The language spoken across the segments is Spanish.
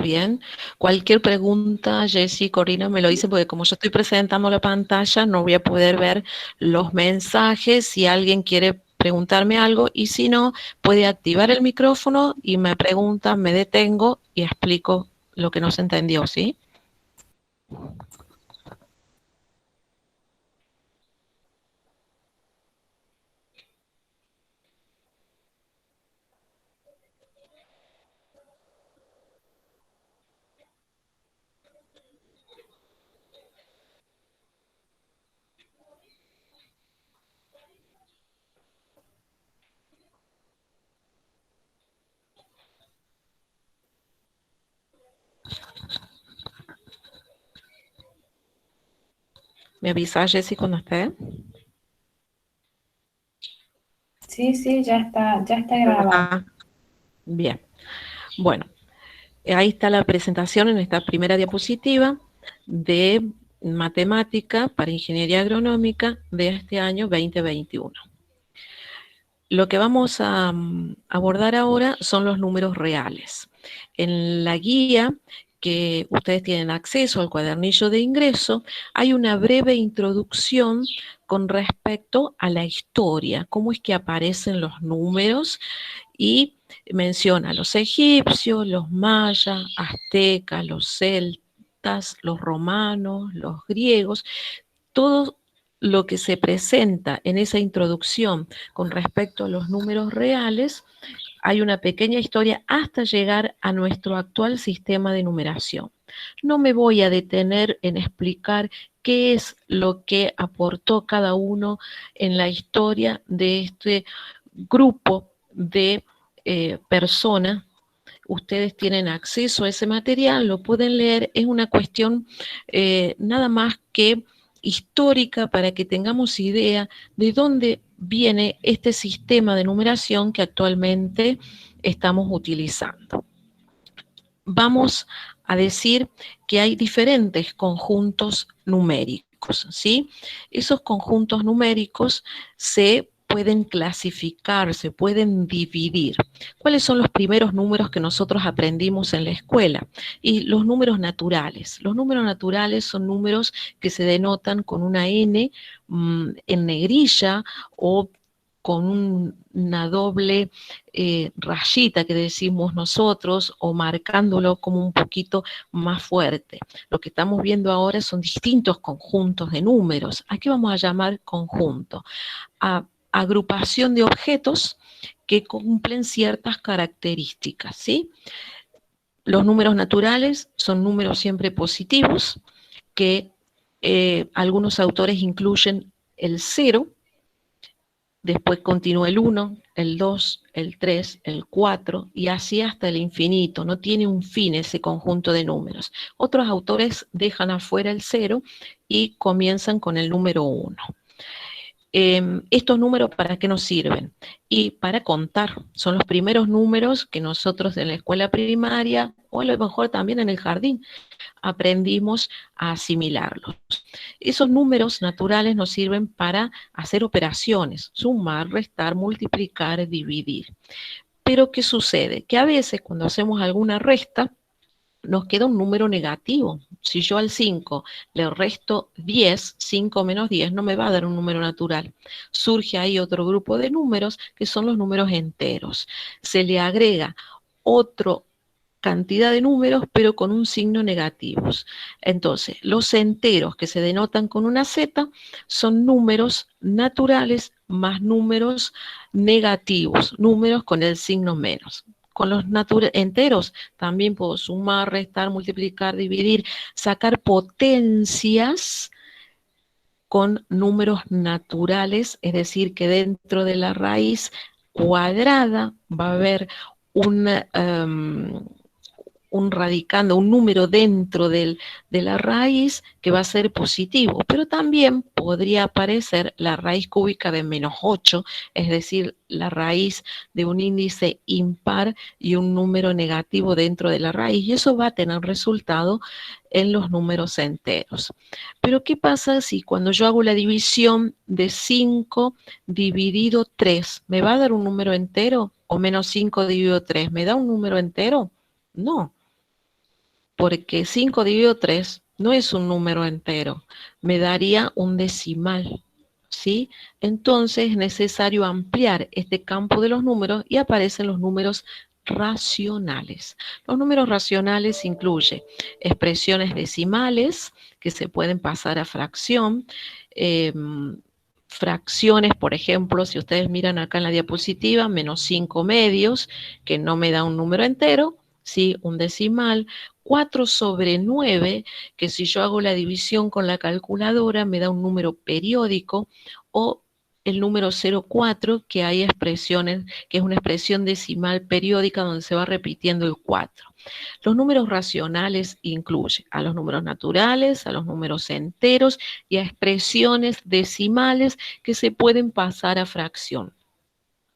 bien. Cualquier pregunta, Jessy, Corina, me lo dicen porque como yo estoy presentando la pantalla, no voy a poder ver los mensajes si alguien quiere preguntarme algo y si no, puede activar el micrófono y me pregunta, me detengo y explico lo que no se entendió, ¿sí? ¿Me avisa, Jessy, cuando esté? Sí, sí, ya está grabado. Ah, bien. Bueno, ahí está la presentación en esta primera diapositiva de matemática para ingeniería agronómica de este año 2021. Lo que vamos a abordar ahora son los números reales. En la guía que ustedes tienen acceso al cuadernillo de ingreso, hay una breve introducción con respecto a la historia, cómo es que aparecen los números y menciona a los egipcios, los mayas, aztecas, los celtas, los romanos, los griegos, todo lo que se presenta en esa introducción con respecto a los números reales, hay una pequeña historia hasta llegar a nuestro actual sistema de numeración. No me voy a detener en explicar qué es lo que aportó cada uno en la historia de este grupo de personas. Ustedes tienen acceso a ese material, lo pueden leer, es una cuestión nada más que histórica para que tengamos idea de dónde viene este sistema de numeración que actualmente estamos utilizando. Vamos a decir que hay diferentes conjuntos numéricos, ¿sí? Esos conjuntos numéricos se pueden clasificar, se pueden dividir. ¿Cuáles son los primeros números que nosotros aprendimos en la escuela? Y los números naturales. Los números naturales son números que se denotan con una N en negrilla o con una doble rayita que decimos nosotros o marcándolo como un poquito más fuerte. Lo que estamos viendo ahora son distintos conjuntos de números. ¿A qué vamos a llamar conjunto? A agrupación de objetos que cumplen ciertas características, ¿sí? Los números naturales son números siempre positivos que algunos autores incluyen el 0. Después continúa el 1, el 2, el 3, el 4 y así hasta el infinito. No tiene un fin ese conjunto de números. Otros autores dejan afuera el 0 y comienzan con el número 1. Estos números, ¿para qué nos sirven? Y para contar. Son los primeros números que nosotros en la escuela primaria o a lo mejor también en el jardín aprendimos a asimilarlos. Esos números naturales nos sirven para hacer operaciones, sumar, restar, multiplicar, dividir. Pero ¿qué sucede? Que a veces cuando hacemos alguna resta, nos queda un número negativo. Si yo al 5 le resto 10, 5 menos 10 no me va a dar un número natural. Surge ahí otro grupo de números que son los números enteros. Se le agrega otro cantidad de números, pero con un signo negativo. Entonces, los enteros que se denotan con una Z son números naturales más números negativos, números con el signo menos. Con los enteros también puedo sumar, restar, multiplicar, dividir, sacar potencias con números naturales, es decir, que dentro de la raíz cuadrada va a haber un radicando, un número dentro de la raíz que va a ser positivo, pero también podría aparecer la raíz cúbica de -8, es decir, la raíz de un índice impar y un número negativo dentro de la raíz, y eso va a tener resultado en los números enteros. Pero ¿qué pasa si cuando yo hago la división de 5 dividido 3, ¿me va a dar un número entero? ¿O -5 dividido 3, ¿me da un número entero? No. porque 5 dividido 3 no es un número entero, me daría un decimal, ¿sí? Entonces es necesario ampliar este campo de los números y aparecen los números racionales. Los números racionales incluyen expresiones decimales que se pueden pasar a fracción, fracciones, por ejemplo, si ustedes miran acá en la diapositiva, menos 5 medios, que no me da un número entero, ¿sí? Un decimal, 4 sobre 9, que si yo hago la división con la calculadora me da un número periódico, o el número 0,4, que hay expresiones, que es una expresión decimal periódica donde se va repitiendo el 4. Los números racionales incluyen a los números naturales, a los números enteros y a expresiones decimales que se pueden pasar a fracción.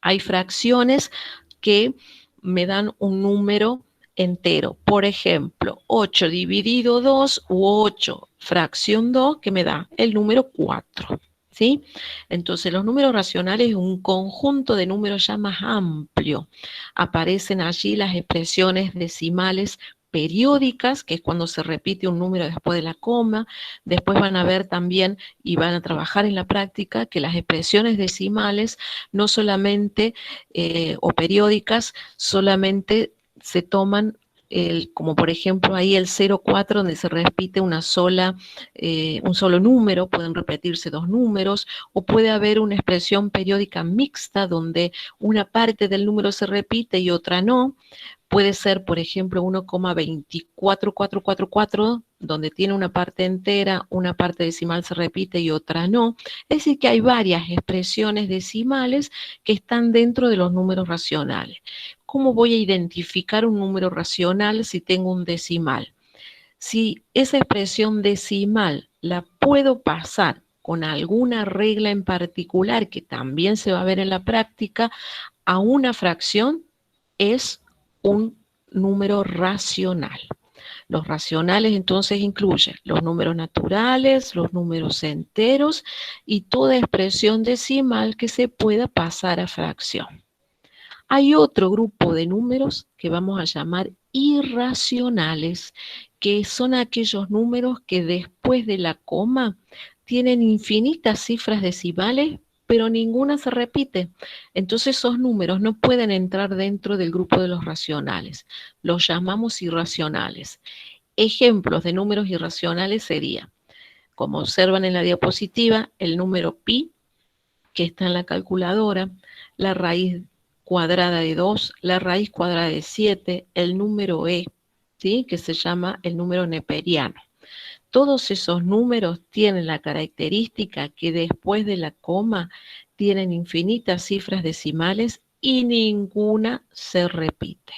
Hay fracciones que me dan un número entero. Por ejemplo, 8 dividido 2 u 8 fracción 2, que me da el número 4. ¿Sí? Entonces, los números racionales es un conjunto de números ya más amplio. Aparecen allí las expresiones decimales periódicas, que es cuando se repite un número después de la coma. Después van a ver también y van a trabajar en la práctica que las expresiones decimales no solamente o periódicas, solamente se toman como por ejemplo ahí el 0,4 donde se repite un solo número, pueden repetirse dos números, o puede haber una expresión periódica mixta donde una parte del número se repite y otra no. Puede ser, por ejemplo, 1,24444, donde tiene una parte entera, una parte decimal se repite y otra no. Es decir, que hay varias expresiones decimales que están dentro de los números racionales. ¿Cómo voy a identificar un número racional si tengo un decimal? Si esa expresión decimal la puedo pasar con alguna regla en particular, que también se va a ver en la práctica, a una fracción, es un número racional. Los racionales entonces incluyen los números naturales, los números enteros y toda expresión decimal que se pueda pasar a fracción. Hay otro grupo de números que vamos a llamar irracionales, que son aquellos números que después de la coma tienen infinitas cifras decimales, pero ninguna se repite. Entonces esos números no pueden entrar dentro del grupo de los racionales. Los llamamos irracionales. Ejemplos de números irracionales serían, como observan en la diapositiva, el número pi, que está en la calculadora, la raíz cuadrada de 2, la raíz cuadrada de 7, el número e, ¿sí? Que se llama el número neperiano. Todos esos números tienen la característica que después de la coma tienen infinitas cifras decimales y ninguna se repite.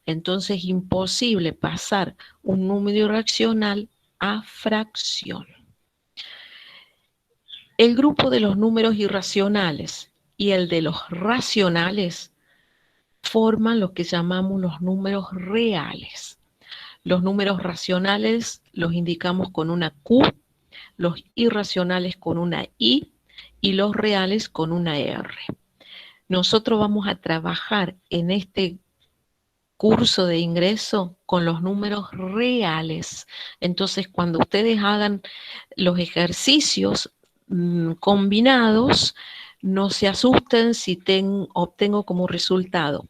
Entonces es imposible pasar un número irracional a fracción. El grupo de los números irracionales y el de los racionales forman lo que llamamos los números reales. Los números racionales los indicamos con una Q, los irracionales con una I y los reales con una R. Nosotros vamos a trabajar en este curso de ingreso con los números reales. Entonces, cuando ustedes hagan los ejercicios combinados, no se asusten si obtengo como resultado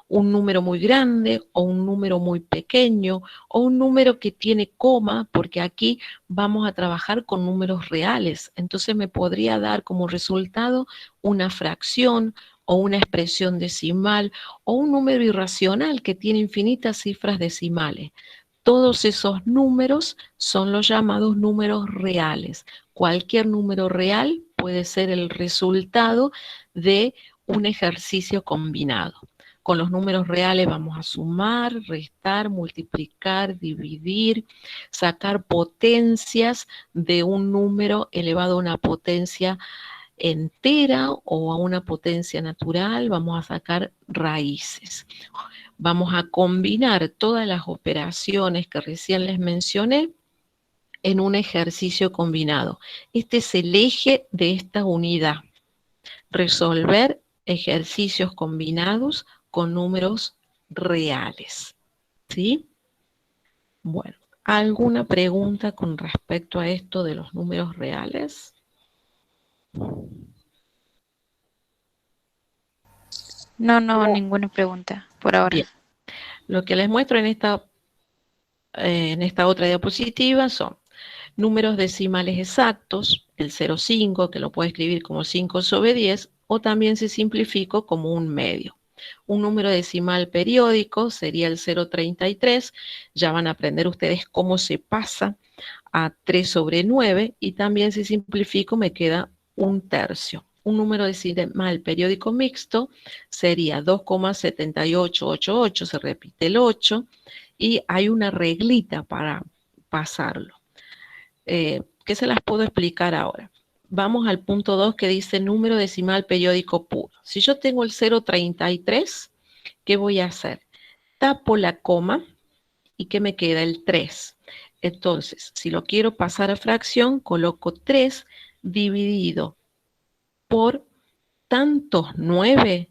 un número muy grande o un número muy pequeño o un número que tiene coma, porque aquí vamos a trabajar con números reales. Entonces me podría dar como resultado una fracción o una expresión decimal o un número irracional que tiene infinitas cifras decimales. Todos esos números son los llamados números reales. Cualquier número real puede ser el resultado de un ejercicio combinado. Con los números reales vamos a sumar, restar, multiplicar, dividir, sacar potencias de un número elevado a una potencia entera o a una potencia natural, vamos a sacar raíces. Vamos a combinar todas las operaciones que recién les mencioné en un ejercicio combinado. Este es el eje de esta unidad. Resolver ejercicios combinados con números reales. ¿Sí? Bueno, ¿Alguna pregunta con respecto a esto de los números reales? No, No. ninguna pregunta por ahora. Bien. Lo que les muestro en esta otra diapositiva son números decimales exactos, el 0,5, que lo puedo escribir como 5 sobre 10, o también se simplificó como un medio. Un número decimal periódico sería el 0,33, ya van a aprender ustedes cómo se pasa a 3 sobre 9, y también si simplifico me queda un tercio. Un número decimal periódico mixto sería 2,7888, se repite el 8, y hay una reglita para pasarlo, que se las puedo explicar ahora. Vamos al punto 2 que dice número decimal periódico puro. Si yo tengo el 0,33, ¿qué voy a hacer? Tapo la coma y ¿qué me queda? El 3. Entonces, si lo quiero pasar a fracción, coloco 3 dividido por tantos 9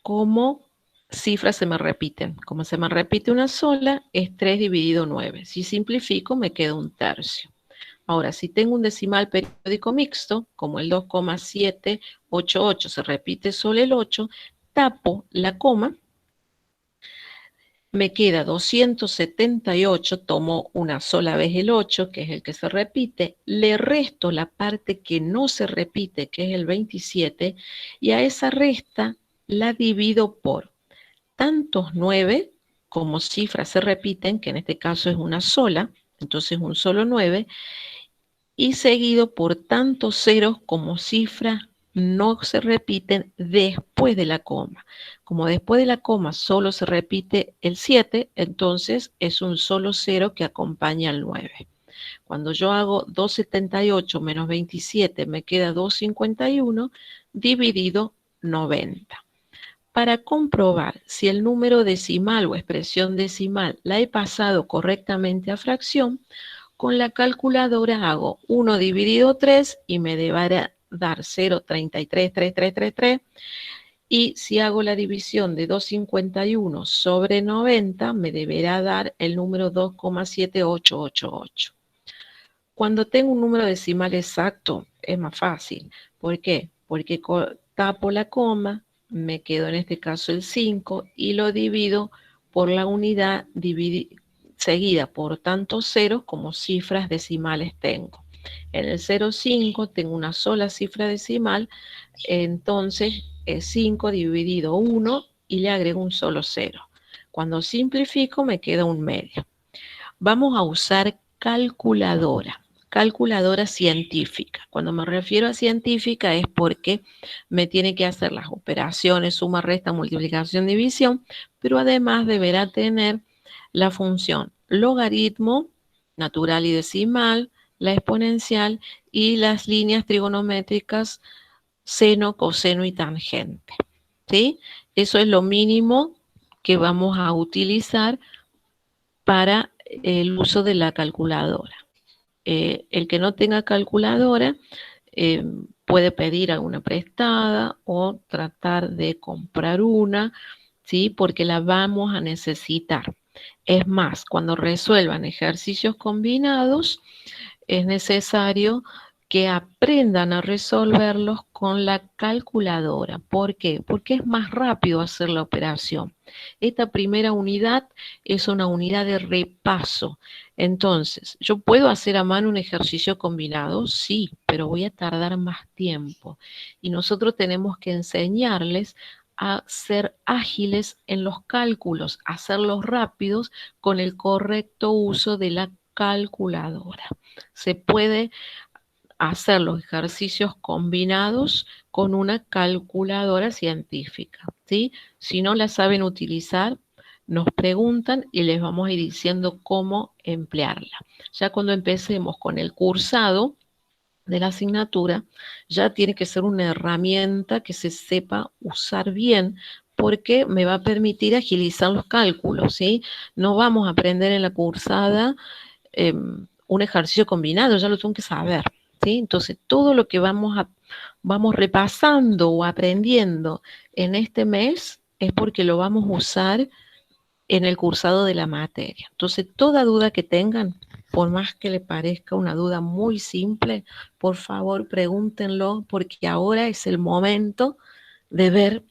como cifras se me repiten. Como se me repite una sola, es 3 dividido 9. Si simplifico, me queda un tercio. Ahora, si tengo un decimal periódico mixto, como el 2,788 se repite solo el 8, tapo la coma, me queda 278, tomo una sola vez el 8, que es el que se repite, le resto la parte que no se repite, que es el 27, y a esa resta la divido por tantos 9 como cifras se repiten, que en este caso es una sola, entonces un solo 9, y seguido por tantos ceros como cifras no se repiten después de la coma. Como después de la coma solo se repite el 7, entonces es un solo cero que acompaña al 9. Cuando yo hago 278 menos 27 me queda 251 dividido 90. Para comprobar si el número decimal o expresión decimal la he pasado correctamente a fracción, con la calculadora hago 1 dividido 3 y me deberá dar 0,333333. Y si hago la división de 251 sobre 90, me deberá dar el número 2,7888. Cuando tengo un número decimal exacto, es más fácil. ¿Por qué? Porque tapo la coma, me quedo en este caso el 5 y lo divido por la unidad seguida por tantos ceros como cifras decimales tengo. En el 0,5 tengo una sola cifra decimal, entonces es 5 dividido 1 y le agrego un solo cero. Cuando simplifico me queda un medio. Vamos a usar calculadora científica. Cuando me refiero a científica es porque me tiene que hacer las operaciones, suma, resta, multiplicación, división, pero además deberá tener la función logaritmo, natural y decimal, la exponencial y las líneas trigonométricas seno, coseno y tangente. ¿Sí? Eso es lo mínimo que vamos a utilizar para el uso de la calculadora. El que no tenga calculadora puede pedir alguna prestada o tratar de comprar una, ¿sí? Porque la vamos a necesitar. Es más, cuando resuelvan ejercicios combinados, es necesario que aprendan a resolverlos con la calculadora. ¿Por qué? Porque es más rápido hacer la operación. Esta primera unidad es una unidad de repaso. Entonces, ¿yo puedo hacer a mano un ejercicio combinado? Sí, pero voy a tardar más tiempo. Y nosotros tenemos que enseñarles a ser ágiles en los cálculos, hacerlos rápidos con el correcto uso de la calculadora. Se puede hacer los ejercicios combinados con una calculadora científica, ¿sí? Si no la saben utilizar, nos preguntan y les vamos a ir diciendo cómo emplearla. Ya cuando empecemos con el cursado de la asignatura, ya tiene que ser una herramienta que se sepa usar bien, porque me va a permitir agilizar los cálculos, ¿sí? No vamos a aprender en la cursada un ejercicio combinado, ya lo tengo que saber, ¿sí? Entonces, todo lo que vamos repasando o aprendiendo en este mes es porque lo vamos a usar en el cursado de la materia. Entonces, toda duda que tengan, por más que le parezca una duda muy simple, por favor pregúntenlo, porque ahora es el momento de ver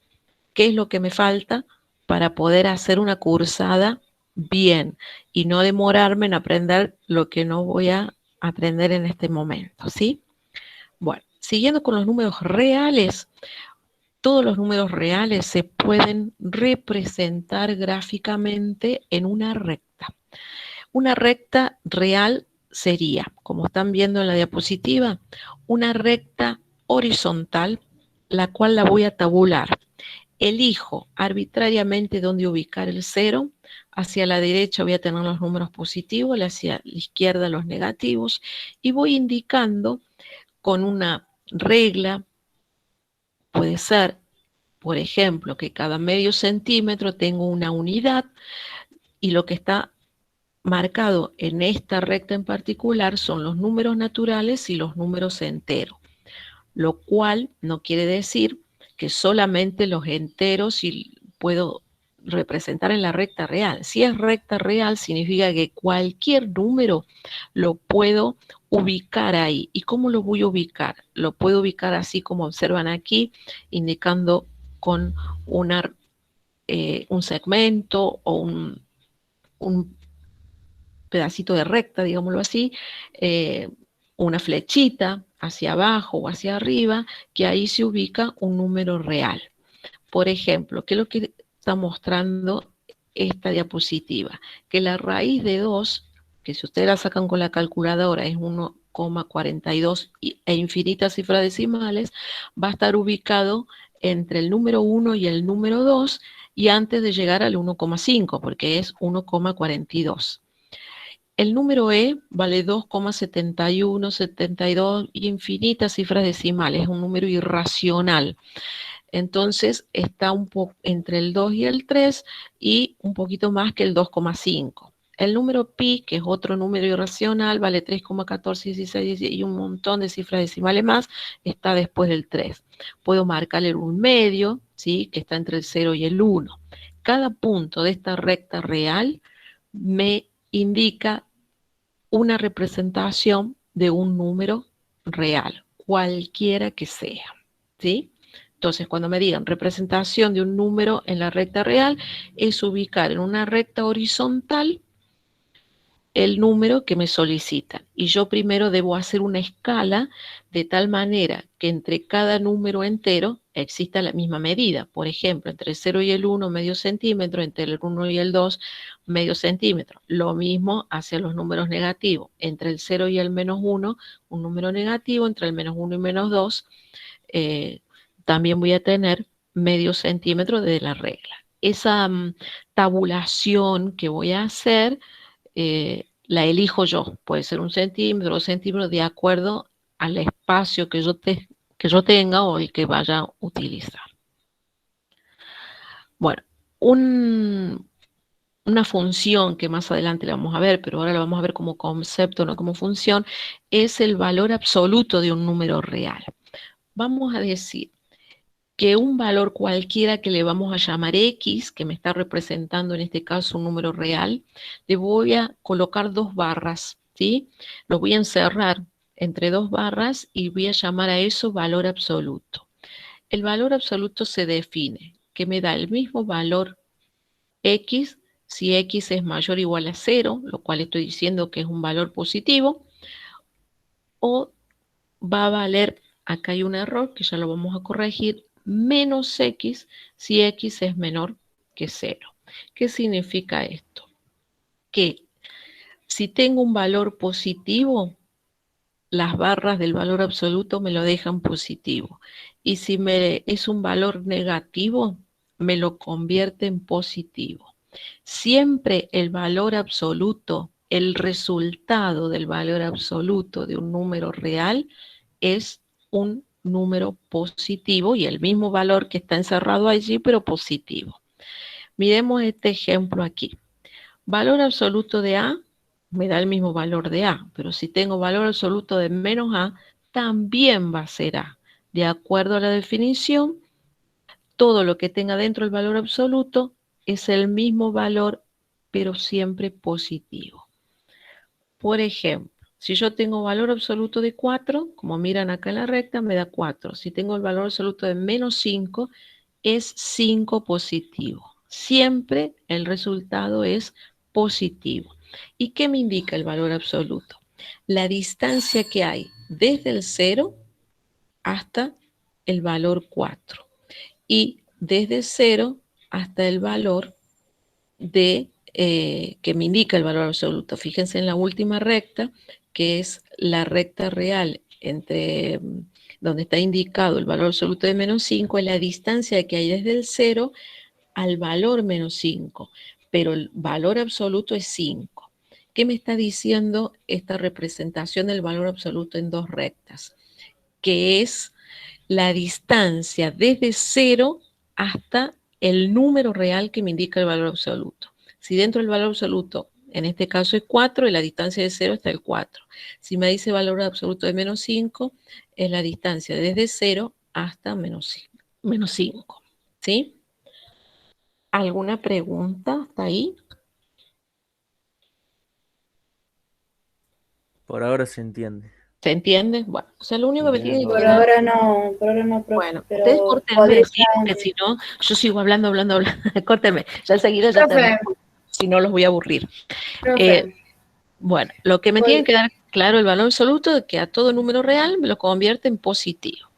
qué es lo que me falta para poder hacer una cursada bien y no demorarme en aprender lo que no voy a aprender en este momento, ¿sí? Bueno, siguiendo con los números reales, todos los números reales se pueden representar gráficamente en una recta. Una recta real sería, como están viendo en la diapositiva, una recta horizontal, la cual la voy a tabular. Elijo arbitrariamente dónde ubicar el 0. Hacia la derecha voy a tener los números positivos, hacia la izquierda los negativos, y voy indicando con una regla, puede ser, por ejemplo, que cada medio centímetro tengo una unidad, y lo que está marcado en esta recta en particular son los números naturales y los números enteros, lo cual no quiere decir que solamente los enteros puedo representar en la recta real. Si es recta real, significa que cualquier número lo puedo ubicar ahí. ¿Y cómo lo voy a ubicar? Lo puedo ubicar así como observan aquí, indicando con un segmento o un pedacito de recta, digámoslo así, una flechita hacia abajo o hacia arriba, que ahí se ubica un número real. Por ejemplo, ¿qué es lo que está mostrando esta diapositiva? Que la raíz de 2, que si ustedes la sacan con la calculadora es 1,42 e infinitas cifras decimales, va a estar ubicado entre el número 1 y el número 2 y antes de llegar al 1,5, porque es 1,42. El número E vale 2,71, 72 y infinitas cifras decimales, es un número irracional. Entonces está un poco entre el 2 y el 3 y un poquito más que el 2,5. El número pi, que es otro número irracional, vale 3,14, 16 y un montón de cifras decimales más, está después del 3. Puedo marcarle un medio, ¿sí? Que está entre el 0 y el 1. Cada punto de esta recta real me indica una representación de un número real, cualquiera que sea, ¿sí? Entonces, cuando me digan representación de un número en la recta real, es ubicar en una recta horizontal el número que me solicitan. Y yo primero debo hacer una escala de tal manera que entre cada número entero exista la misma medida. Por ejemplo, entre el 0 y el 1, medio centímetro, entre el 1 y el 2, medio centímetro. Lo mismo hacia los números negativos. Entre el 0 y el menos 1, un número negativo. Entre el menos 1 y menos 2, también voy a tener medio centímetro de la regla. Esa tabulación que voy a hacer, la elijo yo. Puede ser 1 centímetro, 2 centímetros, de acuerdo al espacio que yo tenga o el que vaya a utilizar. Bueno, una función que más adelante la vamos a ver, pero ahora la vamos a ver como concepto, no como función, es el valor absoluto de un número real. Vamos a decir que un valor cualquiera que le vamos a llamar X, que me está representando en este caso un número real, le voy a colocar 2 barras, ¿sí? Lo voy a encerrar entre 2 barras y voy a llamar a eso valor absoluto. El valor absoluto se define, que me da el mismo valor X, si X es mayor o igual a 0, lo cual estoy diciendo que es un valor positivo, o va a valer, acá hay un error que ya lo vamos a corregir, menos X si X es menor que 0. ¿Qué significa esto? Que si tengo un valor positivo, las barras del valor absoluto me lo dejan positivo. Y si es un valor negativo, me lo convierte en positivo. Siempre el valor absoluto, el resultado del valor absoluto de un número real es un número positivo y el mismo valor que está encerrado allí, pero positivo. Miremos este ejemplo aquí. Valor absoluto de A me da el mismo valor de A, pero si tengo valor absoluto de menos A, también va a ser A. De acuerdo a la definición, todo lo que tenga dentro del valor absoluto es el mismo valor pero siempre positivo. Por ejemplo, si yo tengo valor absoluto de 4, como miran acá en la recta, me da 4. Si tengo el valor absoluto de menos 5, es 5 positivo. Siempre el resultado es positivo. ¿Y qué me indica el valor absoluto? La distancia que hay desde el 0 hasta el valor 4. Y desde 0 hasta el valor que me indica el valor absoluto. Fíjense en la última recta, que es la recta real entre donde está indicado el valor absoluto de menos 5, es la distancia que hay desde el 0 al valor menos 5, pero el valor absoluto es 5. ¿Qué me está diciendo esta representación del valor absoluto en dos rectas? Que es la distancia desde 0 hasta el número real que me indica el valor absoluto. Si dentro del valor absoluto, en este caso es 4, y la distancia de 0 está el 4. Si me dice valor absoluto de menos 5, es la distancia desde 0 hasta menos 5. ¿Sí? ¿Alguna pregunta hasta ahí? Por ahora se entiende. ¿Se entiende? Bueno, o sea, lo único que tiene que Por quedar... ahora no, profe, Bueno, ustedes pero córtenme, podría... ¿sí? Porque si no, yo sigo hablando. Córtenme, ya enseguida ya Profe, termino, si no los voy a aburrir. profe, Bueno, lo que me Pues- tiene que dar claro el valor absoluto es que a todo número real me lo convierte en positivo.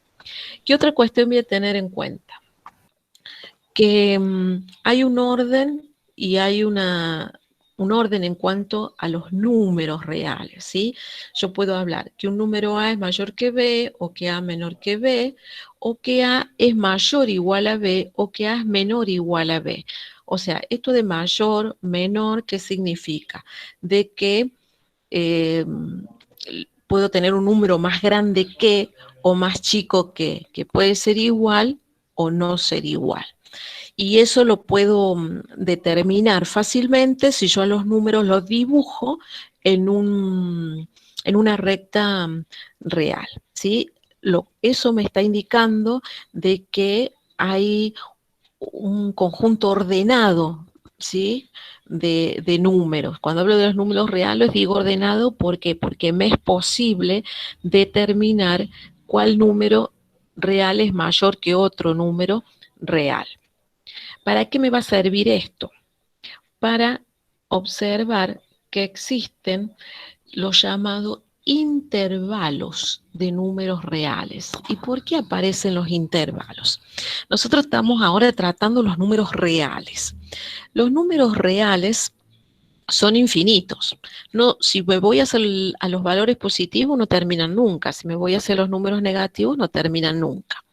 ¿Qué otra cuestión voy a tener en cuenta? Que hay un orden y hay un orden en cuanto a los números reales, ¿sí? Yo puedo hablar que un número A es mayor que B, o que A menor que B, o que A es mayor o igual a B, o que A es menor o igual a B. O sea, esto de mayor, menor, ¿qué significa? De que puedo tener un número más grande que o más chico que puede ser igual o no ser igual. Y eso lo puedo determinar fácilmente si yo a los números los dibujo en una recta real, ¿sí? Eso me está indicando de que hay un conjunto ordenado, ¿sí? De números. Cuando hablo de los números reales digo ordenado, ¿por qué? Porque me es posible determinar cuál número real es mayor que otro número real. ¿Para qué me va a servir esto? Para observar que existen los llamados intervalos de números reales. ¿Y por qué aparecen los intervalos? Nosotros estamos ahora tratando los números reales. Los números reales son infinitos. No, si me voy a los valores positivos no terminan nunca. Si me voy hacia los números negativos no terminan nunca.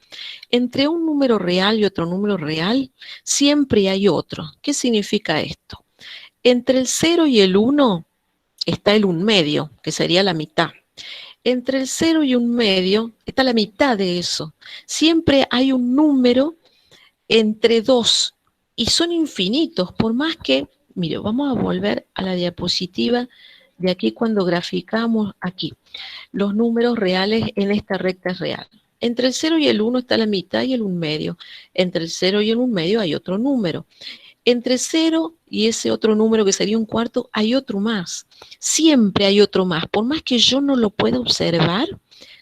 Entre un número real y otro número real siempre hay otro. ¿Qué significa esto? Entre el 0 y el 1 está el 1/2, que sería la mitad. Entre el 0 y 1/2 está la mitad de eso. Siempre hay un número entre 2 y son infinitos, por más que, mire, vamos a volver a la diapositiva de aquí cuando graficamos aquí los números reales en esta recta real. Entre el 0 y el 1 está la mitad y el 1/2. Entre el 0 y el 1/2 hay otro número. Entre 0 y ese otro número que sería 1/4 hay otro más. Siempre hay otro más. Por más que yo no lo pueda observar,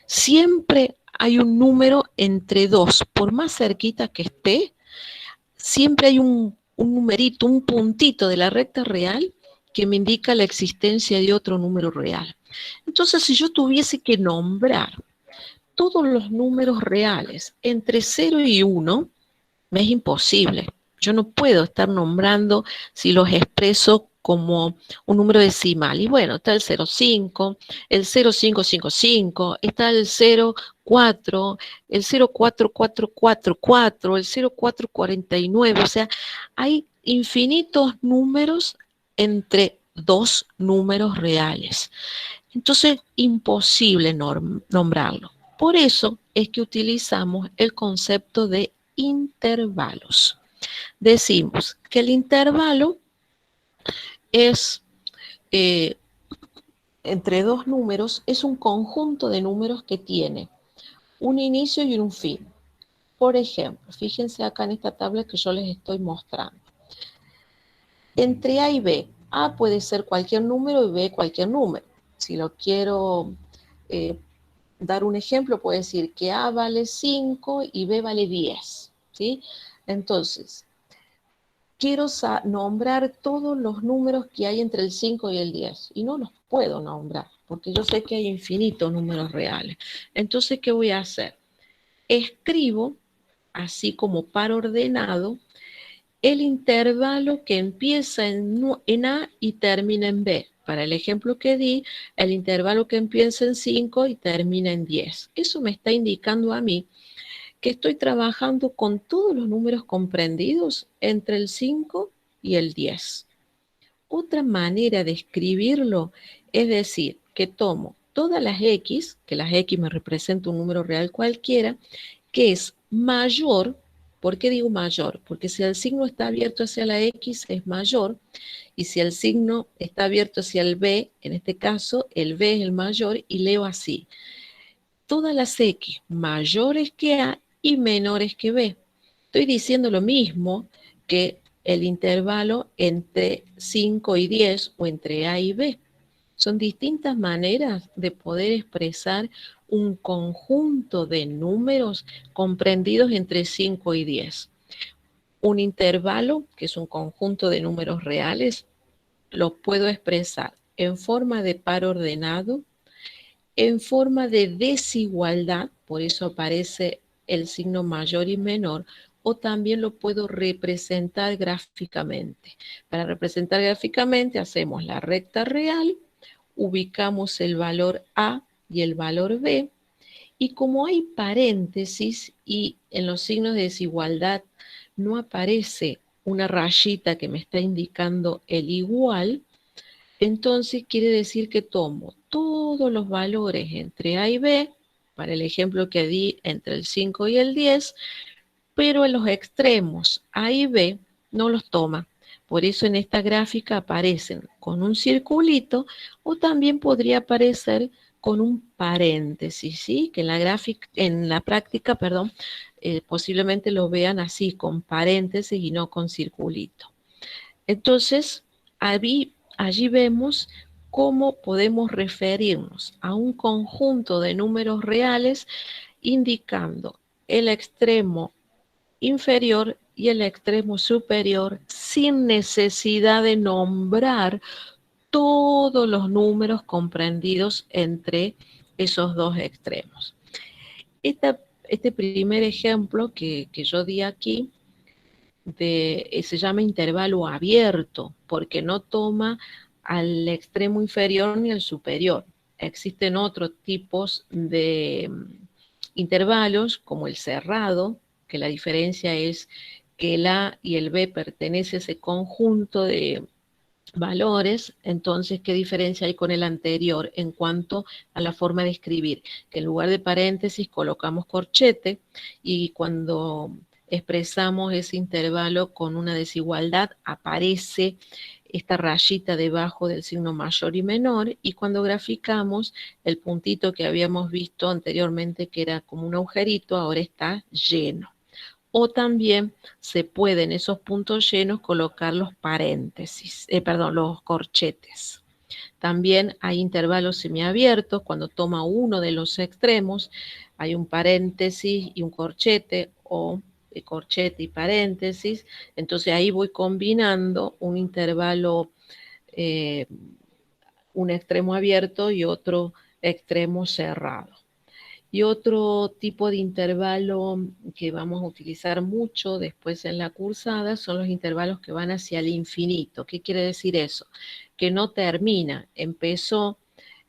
siempre hay un número entre 2. Por más cerquita que esté, siempre hay un numerito, un puntito de la recta real que me indica la existencia de otro número real. Entonces, si yo tuviese que nombrar todos los números reales entre 0 y 1, me es imposible. Yo no puedo estar nombrando si los expreso como un número decimal. Y bueno, está el 0,5, el 0,555, está el 0,4, el 0,4444, el 0,449. O sea, hay infinitos números entre dos números reales. Entonces, imposible nombrarlo. Por eso es que utilizamos el concepto de intervalos. Decimos que el intervalo es entre dos números, es un conjunto de números que tiene un inicio y un fin. Por ejemplo, fíjense acá en esta tabla que yo les estoy mostrando. entre A y B. A puede ser cualquier número y B cualquier número. Si lo quiero dar un ejemplo, puedo decir que A vale 5 y B vale 10, ¿sí? Entonces, quiero nombrar todos los números que hay entre el 5 y el 10, y no los puedo nombrar, porque yo sé que hay infinitos números reales. Entonces, ¿qué voy a hacer? Escribo, así como par ordenado, el intervalo que empieza en A y termina en B. Para el ejemplo que di, el intervalo que empieza en 5 y termina en 10. Eso me está indicando a mí que estoy trabajando con todos los números comprendidos entre el 5 y el 10. Otra manera de escribirlo es decir, que tomo todas las X, que las X me representan un número real cualquiera, que es mayor. ¿Por qué digo mayor? Porque si el signo está abierto hacia la X es mayor, y si el signo está abierto hacia el B, en este caso el B es el mayor, y leo así: todas las X mayores que A y menores que B. Estoy diciendo lo mismo que el intervalo entre 5 y 10 o entre A y B. Son distintas maneras de poder expresar un conjunto de números comprendidos entre 5 y 10. Un intervalo, que es un conjunto de números reales, lo puedo expresar en forma de par ordenado, en forma de desigualdad, por eso aparece el signo mayor y menor, o también lo puedo representar gráficamente. Para representar gráficamente hacemos la recta real, ubicamos el valor A y el valor B, y como hay paréntesis y en los signos de desigualdad no aparece una rayita que me está indicando el igual, entonces quiere decir que tomo todos los valores entre A y B, para el ejemplo que di entre el 5 y el 10, pero en los extremos A y B no los toma. Por eso en esta gráfica aparecen con un circulito, o también podría aparecer con un paréntesis, ¿sí? Que en la gráfica, en la práctica, perdón, posiblemente lo vean así, con paréntesis y no con circulito. Entonces, allí vemos cómo podemos referirnos a un conjunto de números reales indicando el extremo inferior y el extremo superior sin necesidad de nombrar todos los números comprendidos entre esos dos extremos. Este primer ejemplo que yo di aquí se llama intervalo abierto porque no toma al extremo inferior ni al superior. Existen otros tipos de intervalos como el cerrado, que la diferencia es que el A y el B pertenecen a ese conjunto de valores. Entonces, ¿qué diferencia hay con el anterior en cuanto a la forma de escribir? Que en lugar de paréntesis colocamos corchete, y cuando expresamos ese intervalo con una desigualdad aparece esta rayita debajo del signo mayor y menor, y cuando graficamos el puntito que habíamos visto anteriormente que era como un agujerito, ahora está lleno. O también se pueden esos puntos llenos colocar los paréntesis, los corchetes. También hay intervalos semiabiertos, cuando toma uno de los extremos, hay un paréntesis y un corchete, o corchete y paréntesis, entonces ahí voy combinando un intervalo, un extremo abierto y otro extremo cerrado. Y otro tipo de intervalo que vamos a utilizar mucho después en la cursada son los intervalos que van hacia el infinito. ¿Qué quiere decir eso? Que no termina, empezó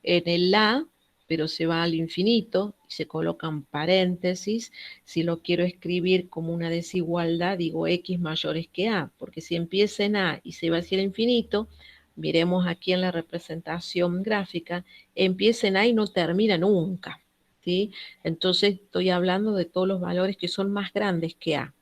en el A, pero se va al infinito y se colocan paréntesis. Si lo quiero escribir como una desigualdad, digo X mayores que A, porque si empieza en A y se va hacia el infinito, miremos aquí en la representación gráfica, empieza en A y no termina nunca. ¿Sí? Entonces estoy hablando de todos los valores que son más grandes que A.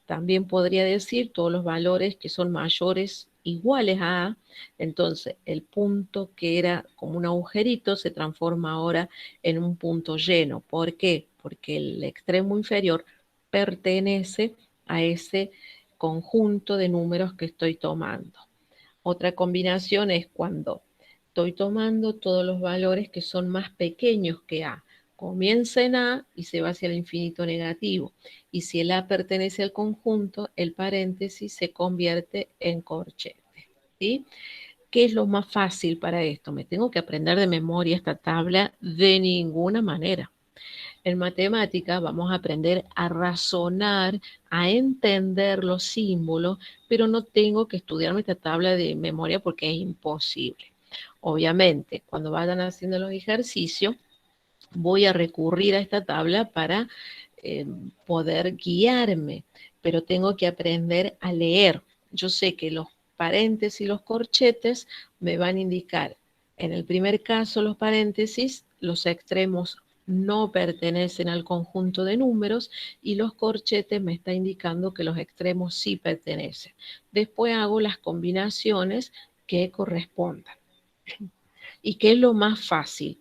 También podría decir todos los valores que son mayores iguales a A. Entonces el punto que era como un agujerito se transforma ahora en un punto lleno. ¿Por qué? Porque el extremo inferior pertenece a ese conjunto de números que estoy tomando. Otra combinación es cuando estoy tomando todos los valores que son más pequeños que A. Comienza en A y se va hacia el infinito negativo. Y si el A pertenece al conjunto, el paréntesis se convierte en corchete. ¿Sí? ¿Qué es lo más fácil para esto? ¿Me tengo que aprender de memoria esta tabla? De ninguna manera. En matemática vamos a aprender a razonar, a entender los símbolos, pero no tengo que estudiarme esta tabla de memoria porque es imposible. Obviamente, cuando vayan haciendo los ejercicios, voy a recurrir a esta tabla para poder guiarme, pero tengo que aprender a leer. Yo sé que los paréntesis y los corchetes me van a indicar, en el primer caso los paréntesis, los extremos no pertenecen al conjunto de números y los corchetes me está indicando que los extremos sí pertenecen. Después hago las combinaciones que correspondan. ¿Y qué es lo más fácil?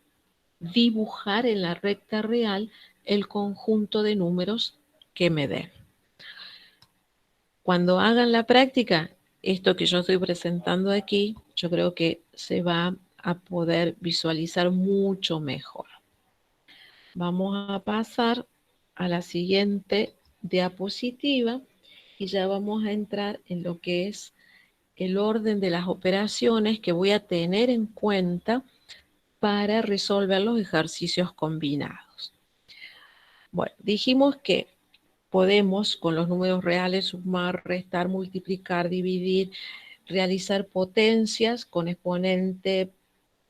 Dibujar en la recta real el conjunto de números que me den. Cuando hagan la práctica, esto que yo estoy presentando aquí, yo creo que se va a poder visualizar mucho mejor. Vamos a pasar a la siguiente diapositiva y ya vamos a entrar en lo que es el orden de las operaciones que voy a tener en cuenta para resolver los ejercicios combinados. Bueno, dijimos que podemos con los números reales sumar, restar, multiplicar, dividir, realizar potencias con exponente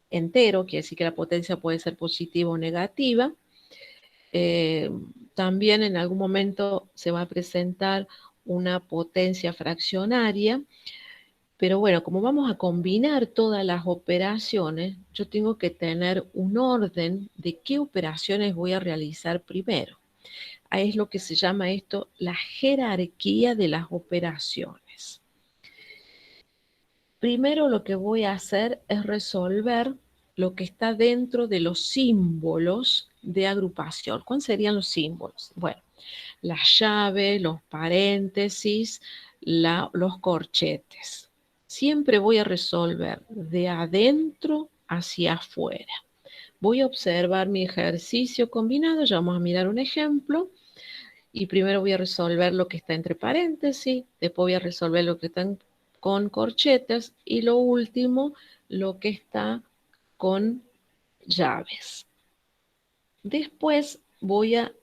entero, quiere decir que la potencia puede ser positiva o negativa. También en algún momento se va a presentar una potencia fraccionaria, pero bueno, como vamos a combinar todas las operaciones, yo tengo que tener un orden de qué operaciones voy a realizar primero. Es lo que se llama esto la jerarquía de las operaciones. Primero lo que voy a hacer es resolver lo que está dentro de los símbolos de agrupación. ¿Cuáles serían los símbolos? Bueno, las llaves, los paréntesis, los corchetes. Siempre voy a resolver de adentro hacia afuera. Voy a observar mi ejercicio combinado, ya vamos a mirar un ejemplo. Y primero voy a resolver lo que está entre paréntesis, después voy a resolver lo que está con corchetes y lo último, lo que está con llaves. Después voy a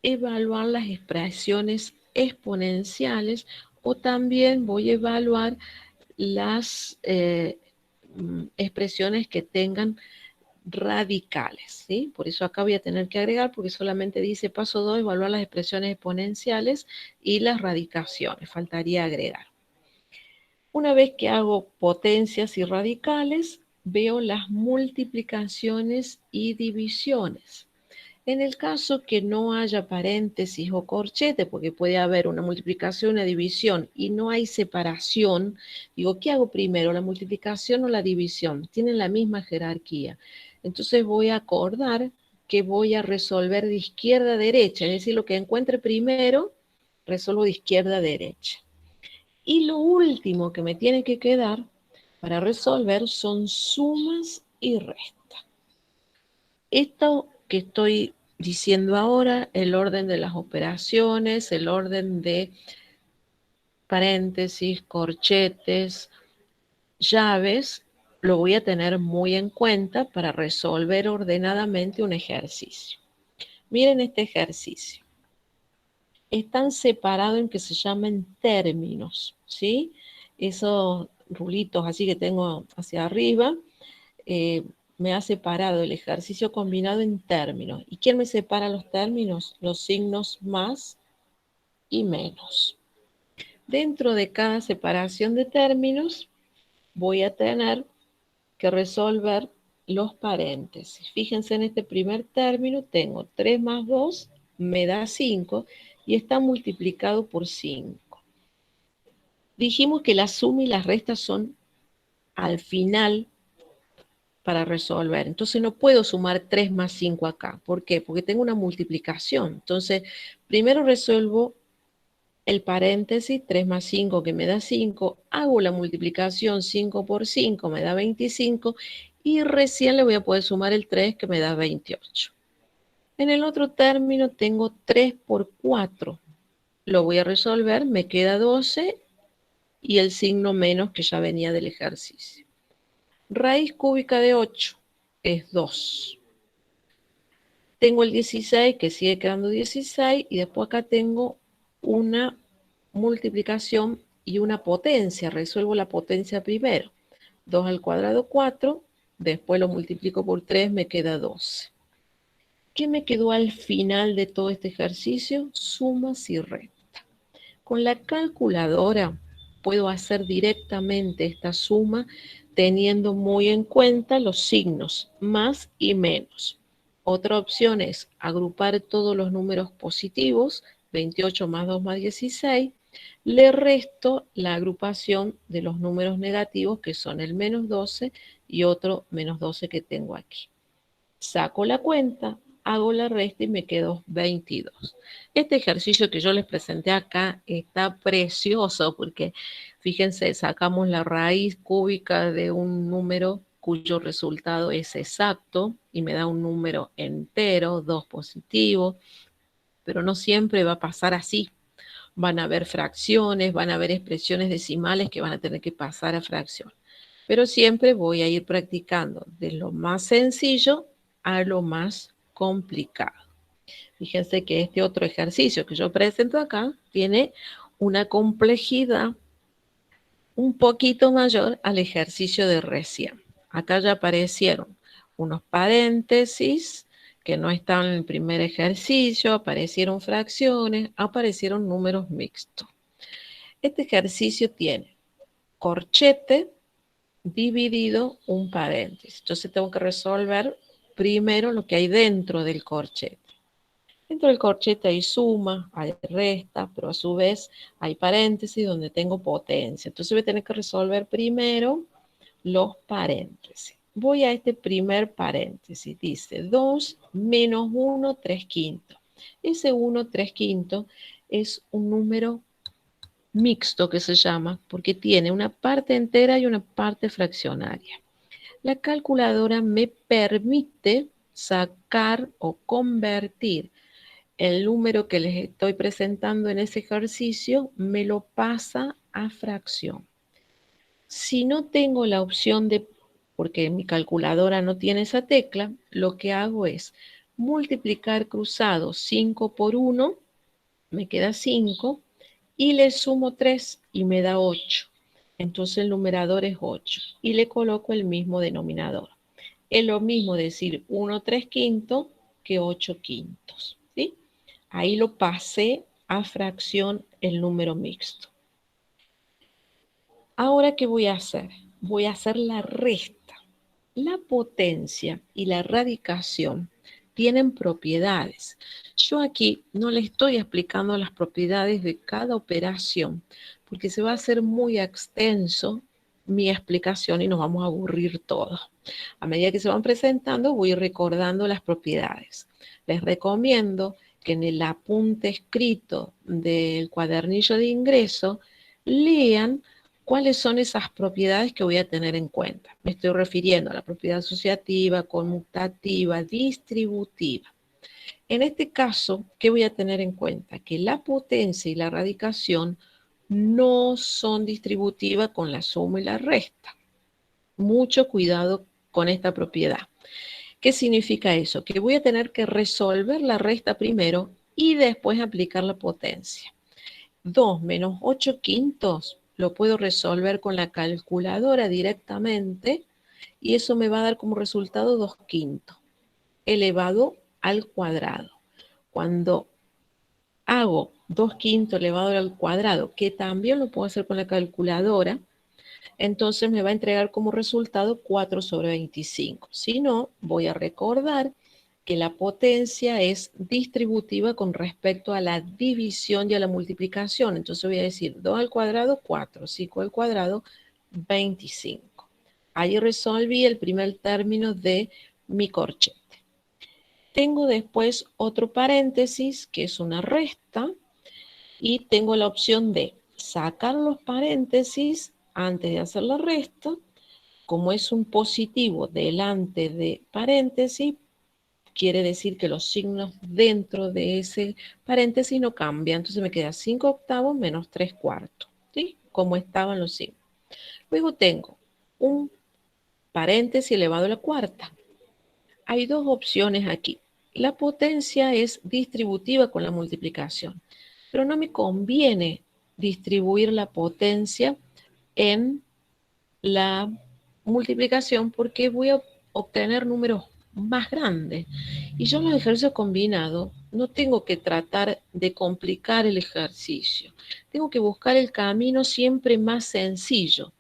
evaluar las expresiones exponenciales o también voy a evaluar las expresiones que tengan radicales, ¿sí? Por eso acá voy a tener que agregar, porque solamente dice paso 2, evaluar las expresiones exponenciales y las radicaciones, faltaría agregar. Una vez que hago potencias y radicales, veo las multiplicaciones y divisiones. En el caso que no haya paréntesis o corchete, porque puede haber una multiplicación, una división y no hay separación, digo, ¿qué hago primero, la multiplicación o la división? Tienen la misma jerarquía. Entonces voy a acordar que voy a resolver de izquierda a derecha, es decir, lo que encuentre primero, resuelvo de izquierda a derecha. Y lo último que me tiene que quedar para resolver son sumas y restas. Esto que estoy diciendo ahora, el orden de las operaciones, el orden de paréntesis, corchetes, llaves, lo voy a tener muy en cuenta para resolver ordenadamente un ejercicio. Miren este ejercicio. Están separados en que se llaman términos, ¿sí? Esos rulitos así que tengo hacia arriba, me ha separado el ejercicio combinado en términos. ¿Y quién me separa los términos? Los signos más y menos. Dentro de cada separación de términos voy a tener que resolver los paréntesis. Fíjense en este primer término, tengo 3 más 2, me da 5 y está multiplicado por 5. Dijimos que la suma y las restas son al final para resolver. Entonces no puedo sumar 3 más 5 acá. ¿Por qué? Porque tengo una multiplicación. Entonces, primero resuelvo el paréntesis, 3 más 5 que me da 5, hago la multiplicación 5 por 5 me da 25 y recién le voy a poder sumar el 3 que me da 28. En el otro término tengo 3 por 4, lo voy a resolver, me queda 12 y el signo menos que ya venía del ejercicio. Raíz cúbica de 8 es 2. Tengo el 16 que sigue quedando 16 y después acá tengo una multiplicación y una potencia. Resuelvo la potencia primero. 2 al cuadrado 4, después lo multiplico por 3, me queda 12. ¿Qué me quedó al final de todo este ejercicio? Sumas y restas. Con la calculadora puedo hacer directamente esta suma teniendo muy en cuenta los signos más y menos. Otra opción es agrupar todos los números positivos, 28 más 2 más 16, le resto la agrupación de los números negativos que son el menos 12 y otro menos 12 que tengo aquí. Saco la cuenta, hago la resta y me quedo 22. Este ejercicio que yo les presenté acá está precioso porque, fíjense, sacamos la raíz cúbica de un número cuyo resultado es exacto y me da un número entero, 2 positivo, pero no siempre va a pasar así. Van a haber fracciones, van a haber expresiones decimales que van a tener que pasar a fracción. Pero siempre voy a ir practicando de lo más sencillo a lo más complicado. Fíjense que este otro ejercicio que yo presento acá tiene una complejidad un poquito mayor al ejercicio de recién. Acá ya aparecieron unos paréntesis que no estaban en el primer ejercicio, aparecieron fracciones, aparecieron números mixtos. Este ejercicio tiene corchete dividido un paréntesis. Entonces tengo que resolver primero lo que hay dentro del corchete. Dentro del corchete hay suma, hay resta, pero a su vez hay paréntesis donde tengo potencia. Entonces voy a tener que resolver primero los paréntesis. Voy a este primer paréntesis. Dice 2 menos 1, 3 quintos. Ese 1, 3 quintos es un número mixto que se llama porque tiene una parte entera y una parte fraccionaria. La calculadora me permite sacar o convertir el número que les estoy presentando en ese ejercicio, me lo pasa a fracción. Si no tengo la opción de, porque mi calculadora no tiene esa tecla, lo que hago es multiplicar cruzado 5 por 1, me queda 5, y le sumo 3 y me da 8. Entonces el numerador es 8 y le coloco el mismo denominador. Es lo mismo decir 1 3 quintos que 8 quintos, ¿sí? Ahí lo pasé a fracción el número mixto. Ahora, ¿qué voy a hacer? Voy a hacer la resta. La potencia y la radicación tienen propiedades. Yo aquí no le estoy explicando las propiedades de cada operación porque se va a hacer muy extenso mi explicación y nos vamos a aburrir todos. A medida que se van presentando voy recordando las propiedades. Les recomiendo que en el apunte escrito del cuadernillo de ingreso lean ¿cuáles son esas propiedades que voy a tener en cuenta? Me estoy refiriendo a la propiedad asociativa, conmutativa, distributiva. En este caso, ¿qué voy a tener en cuenta? Que la potencia y la radicación no son distributivas con la suma y la resta. Mucho cuidado con esta propiedad. ¿Qué significa eso? Que voy a tener que resolver la resta primero y después aplicar la potencia. 2 menos 8 quintos lo puedo resolver con la calculadora directamente y eso me va a dar como resultado 2 quintos elevado al cuadrado. Cuando hago 2 quintos elevado al cuadrado, que también lo puedo hacer con la calculadora, entonces me va a entregar como resultado 4 sobre 25. Si no, voy a recordar que la potencia es distributiva con respecto a la división y a la multiplicación. Entonces voy a decir 2 al cuadrado, 4, 5 al cuadrado, 25. Ahí resolví el primer término de mi corchete. Tengo después otro paréntesis que es una resta y tengo la opción de sacar los paréntesis antes de hacer la resta. Como es un positivo delante de paréntesis, quiere decir que los signos dentro de ese paréntesis no cambian. Entonces me queda 5/8 menos 3/4, ¿sí? Como estaban los signos. Luego tengo un paréntesis elevado a la cuarta. Hay dos opciones aquí. La potencia es distributiva con la multiplicación, pero no me conviene distribuir la potencia en la multiplicación porque voy a obtener números más grandes. Y yo en los ejercicios combinados no tengo que tratar de complicar el ejercicio. Tengo que buscar el camino siempre más sencillo.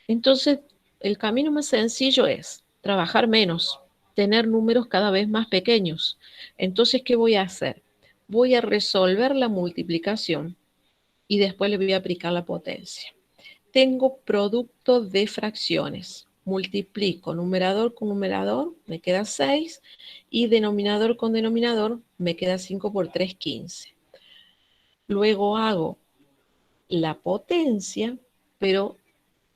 Entonces, el camino más sencillo es trabajar menos, tener números cada vez más pequeños. Entonces, ¿qué voy a hacer? Voy a resolver la multiplicación y después le voy a aplicar la potencia. Tengo producto de fracciones. Multiplico numerador con numerador, me queda 6, y denominador con denominador, me queda 5 por 3, 15. Luego hago la potencia, pero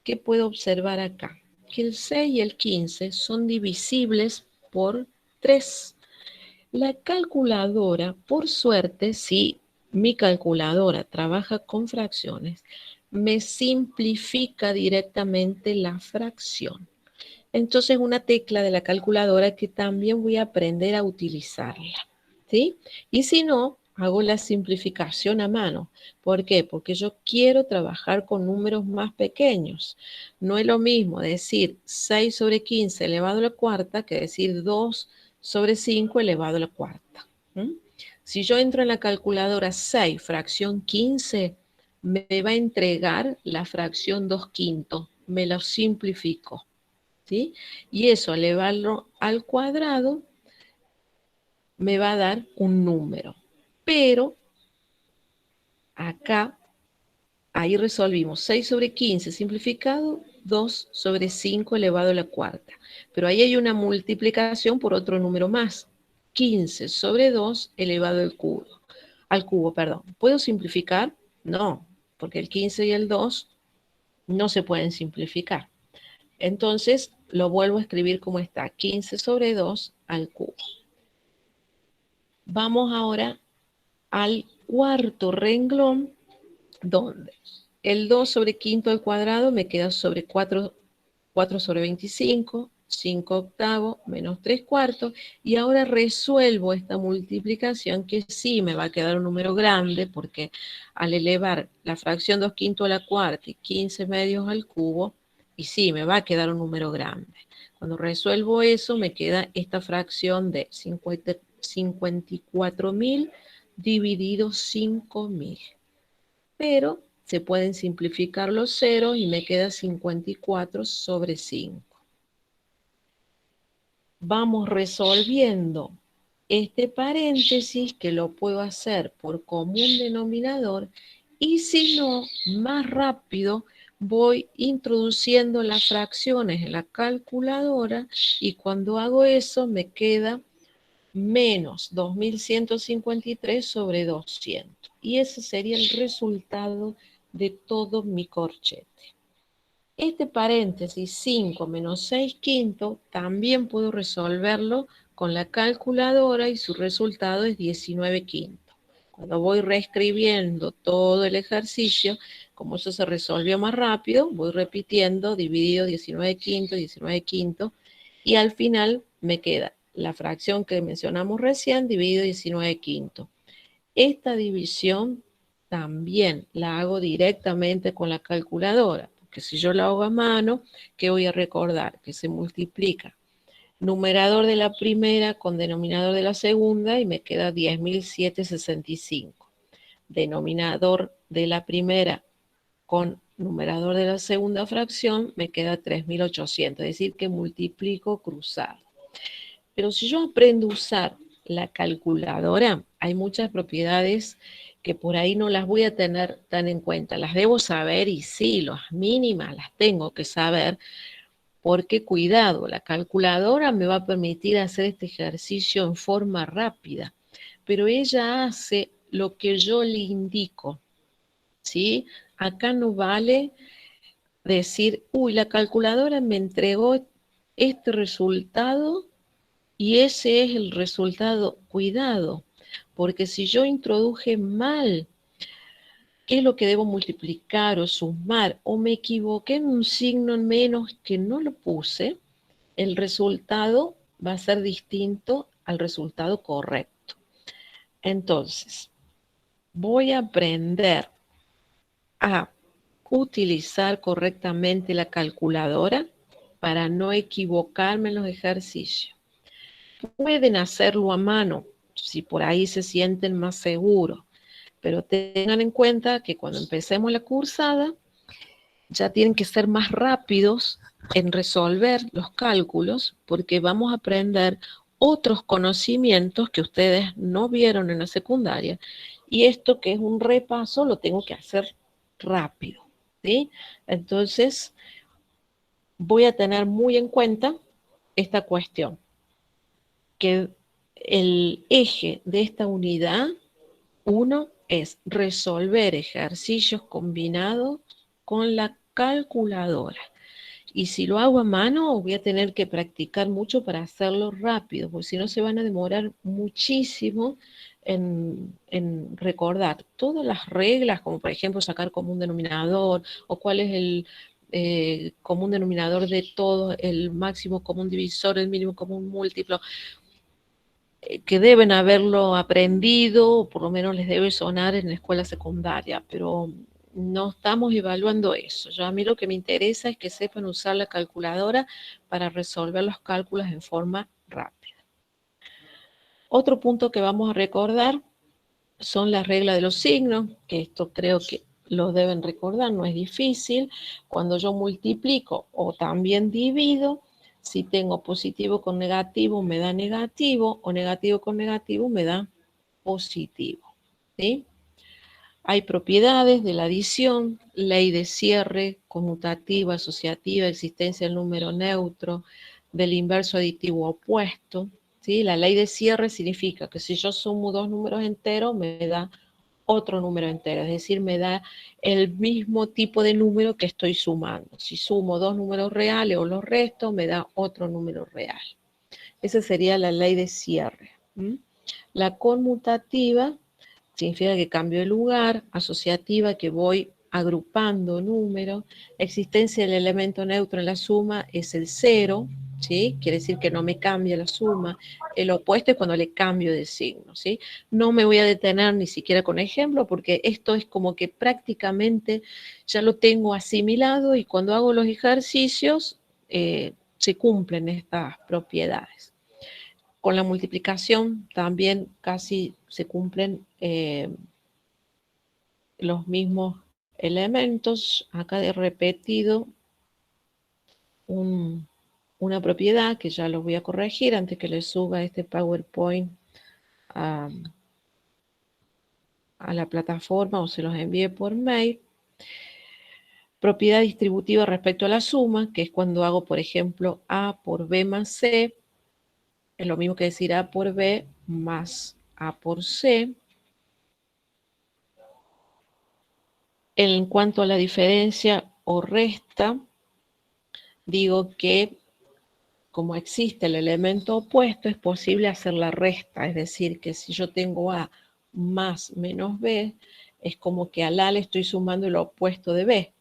¿qué puedo observar acá? Que el 6 y el 15 son divisibles por 3. La calculadora, por suerte, si mi calculadora trabaja con fracciones, me simplifica directamente la fracción. Entonces, una tecla de la calculadora que también voy a aprender a utilizarla, ¿sí? Y si no, hago la simplificación a mano. ¿Por qué? Porque yo quiero trabajar con números más pequeños. No es lo mismo decir 6 sobre 15 elevado a la cuarta que decir 2 sobre 5 elevado a la cuarta. Si yo entro en la calculadora 6, fracción 15, me va a entregar la fracción 2/5. Me lo simplifico, ¿sí? Y eso, elevarlo al cuadrado, me va a dar un número. Pero acá, ahí resolvimos 6 sobre 15 simplificado, 2 sobre 5 elevado a la cuarta. Pero ahí hay una multiplicación por otro número más. 15 sobre 2 elevado al cubo. ¿Puedo simplificar? No, porque el 15 y el 2 no se pueden simplificar. Entonces, lo vuelvo a escribir como está, 15 sobre 2 al cubo. Vamos ahora al cuarto renglón, donde el 2 sobre quinto al cuadrado me queda sobre 4 sobre 25, 5/8 menos 3/4, y ahora resuelvo esta multiplicación que sí me va a quedar un número grande, porque al elevar la fracción 2/5 a la cuarta y 15 medios al cubo, y sí, me va a quedar un número grande. Cuando resuelvo eso, me queda esta fracción de 54.000 dividido 5.000. Pero se pueden simplificar los ceros y me queda 54 sobre 5. Vamos resolviendo este paréntesis, que lo puedo hacer por común denominador, y si no, más rápido voy introduciendo las fracciones en la calculadora, y cuando hago eso me queda menos 2153 sobre 200. Y ese sería el resultado de todo mi corchete. Este paréntesis 5 menos 6/5 también puedo resolverlo con la calculadora y su resultado es 19/5. Cuando voy reescribiendo todo el ejercicio, como eso se resolvió más rápido, voy repitiendo, dividido 19/5, 19/5, y al final me queda la fracción que mencionamos recién, dividido 19/5. Esta división también la hago directamente con la calculadora, porque si yo la hago a mano, ¿qué voy a recordar? Que se multiplica numerador de la primera con denominador de la segunda y me queda 10.765. Denominador de la primera con numerador de la segunda fracción me queda 3.800, es decir, que multiplico cruzado. Pero si yo aprendo a usar la calculadora, hay muchas propiedades que por ahí no las voy a tener tan en cuenta. Las debo saber, y sí, las mínimas las tengo que saber, porque cuidado, la calculadora me va a permitir hacer este ejercicio en forma rápida, pero ella hace lo que yo le indico. ¿sí? Acá no vale decir, uy, la calculadora me entregó este resultado y ese es el resultado. Cuidado, porque si yo introduje mal qué es lo que debo multiplicar o sumar, o me equivoqué en un signo en menos que no lo puse, el resultado va a ser distinto al resultado correcto. Entonces, voy a aprender a utilizar correctamente la calculadora para no equivocarme en los ejercicios. Pueden hacerlo a mano, si por ahí se sienten más seguros, pero tengan en cuenta que cuando empecemos la cursada, ya tienen que ser más rápidos en resolver los cálculos, porque vamos a aprender otros conocimientos que ustedes no vieron en la secundaria, y esto que es un repaso lo tengo que hacer rápido, ¿sí? Entonces, voy a tener muy en cuenta esta cuestión, que el eje de esta unidad, uno, es resolver ejercicios combinados con la calculadora. Y si lo hago a mano, voy a tener que practicar mucho para hacerlo rápido, porque si no se van a demorar muchísimo en recordar todas las reglas, como por ejemplo sacar común denominador, o cuál es el común denominador de todo, el máximo común divisor, el mínimo común múltiplo, que deben haberlo aprendido, o por lo menos les debe sonar en la escuela secundaria, pero no estamos evaluando eso. Yo, a mí lo que me interesa es que sepan usar la calculadora para resolver los cálculos en forma rápida. Otro punto que vamos a recordar son las reglas de los signos, que esto creo que lo deben recordar, no es difícil. Cuando yo multiplico o también divido, si tengo positivo con negativo me da negativo, o negativo con negativo me da positivo, ¿sí? Hay propiedades de la adición, ley de cierre, conmutativa, asociativa, existencia del número neutro, del inverso aditivo opuesto, ¿sí? La ley de cierre significa que si yo sumo dos números enteros me da otro número entero, es decir, me da el mismo tipo de número que estoy sumando. Si sumo dos números reales o los restos, me da otro número real. Esa sería la ley de cierre. La conmutativa significa que cambio de lugar, asociativa, que voy agrupando números, existencia del elemento neutro en la suma es el cero, ¿sí? Quiere decir que no me cambia la suma. El opuesto es cuando le cambio de signo, ¿sí? No me voy a detener ni siquiera con ejemplo, porque esto es como que prácticamente ya lo tengo asimilado, y cuando hago los ejercicios se cumplen estas propiedades. Con la multiplicación también casi se cumplen los mismos elementos. Acá he repetido una propiedad que ya lo voy a corregir antes que le suba este PowerPoint a la plataforma o se los envíe por mail. Propiedad distributiva respecto a la suma, que es cuando hago, por ejemplo, A por B más C, es lo mismo que decir A por B más A por C. En cuanto a la diferencia o resta, digo que como existe el elemento opuesto, es posible hacer la resta, es decir, que si yo tengo A más menos B, es como que al A le estoy sumando el opuesto de B,